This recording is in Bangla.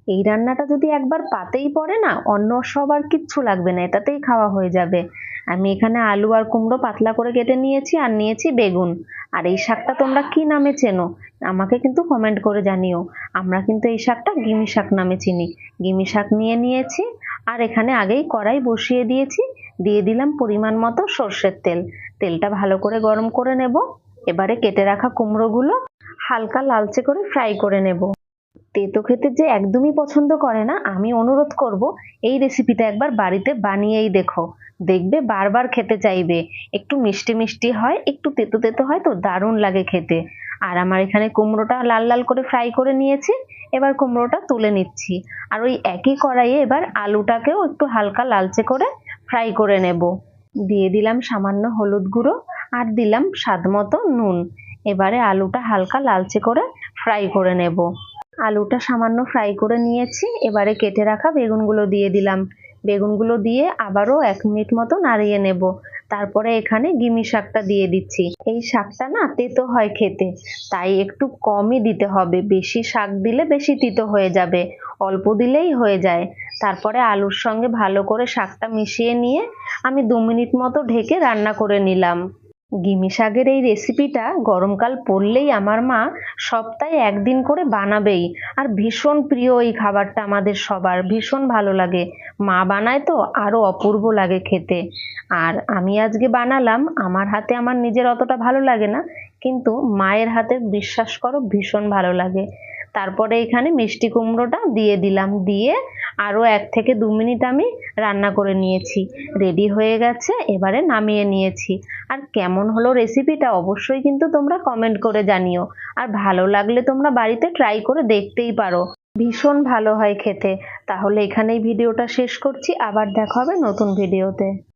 এই রান্নাটা যদি একবার পাতেই পড়ে না, অন্য সব আর কিচ্ছু লাগবে না, এটাতেই খাওয়া হয়ে যাবে। আমি এখানে আলু আর কুমড়ো পাতলা করে কেটে নিয়েছি, আর নিয়েছি বেগুন। আর এই শাকটা তোমরা কি নামে চেনো আমাকে কিন্তু কমেন্ট করে জানিও। আমরা কিন্তু এই শাকটা গিমি শাক নামে চিনি। গিমি শাক নিয়ে নিয়েছি। আর এখানে আগেই কড়াই বসিয়ে দিয়েছি, দিয়ে দিলাম পরিমাণ মতো সর্ষের তেল। তেলটা ভালো করে গরম করে নেব। এবারে কেটে রাখা কুমড়োগুলো হালকা লালচে করে ফ্রাই করে নেব। তেতো খেতে যে একদমই পছন্দ করে না, আমি অনুরোধ করব এই রেসিপিটা একবার বাড়িতে বানিয়েই দেখো। দেখবে বারবার খেতে চাইবে। একটু মিষ্টি মিষ্টি হয়, একটু তেতো তেতো হয়, তো দারুণ লাগে খেতে। আর আমার এখানে কুমড়োটা লাল লাল করে ফ্রাই করে নিয়েছি। এবার কুমড়োটা তুলে নিচ্ছি। আর ওই একই কড়াইয়ে এবার আলুটাকেও একটু হালকা লালচে করে ফ্রাই করে নেব। দিয়ে দিলাম সামান্য হলুদ গুঁড়ো, আর দিলাম স্বাদ মতো নুন। এবারে আলুটা হালকা লালচে করে ফ্রাই করে নেব। আলুটা সামান্য ফ্রাই করে নিয়েছি। এবারে কেটে রাখা বেগুনগুলো দিয়ে দিলাম। বেগুনগুলো দিয়ে আবারও 1 মিনিট মতো নাড়িয়ে নেব। তারপরে এখানে গিমি শাকটা দিয়ে দিচ্ছি। এই শাকটা না তেতো হয় খেতে, তাই একটু কমই দিতে হবে। বেশি শাক দিলে বেশি তিতো হয়ে যাবে, অল্প দিলেই হয়ে যায়। তারপরে আলুর সঙ্গে ভালো করে শাকটা মিশিয়ে নিয়ে আমি 2 মিনিট মতো ঢেকে রান্না করে নিলাম। গিমি শাকের এই রেসিপিটা গরমকাল পড়লেই আমার মা সপ্তাহে একদিন করে বানাবেই। আর ভীষণ প্রিয় এই খাবারটা, আমাদের সবার ভীষণ ভালো লাগে। মা বানায় তো আরো অপূর্ব লাগে খেতে। আর আমি আজকে বানালাম, আমার হাতে আমার নিজের অতটা ভালো লাগে না, কিন্তু মায়ের হাতে বিশ্বাস করো ভীষণ ভালো লাগে। তারপরে এখানে মিষ্টি কুমড়োটা দিয়ে দিলাম, দিয়ে আরো 1 থেকে 2 মিনিট আমি রান্না করে নিয়েছি। রেডি হয়ে গেছে, এবারে নামিয়ে নিয়েছি। আর কেমন হলো রেসিপিটা অবশ্যই কিন্তু তোমরা কমেন্ট করে জানিও। আর ভালো লাগলে তোমরা বাড়িতে ট্রাই করে দেখতেই পারো, ভীষণ ভালো হয় খেতে। তাহলে এখানেই ভিডিওটা শেষ করছি, আবার দেখা হবে নতুন ভিডিওতে।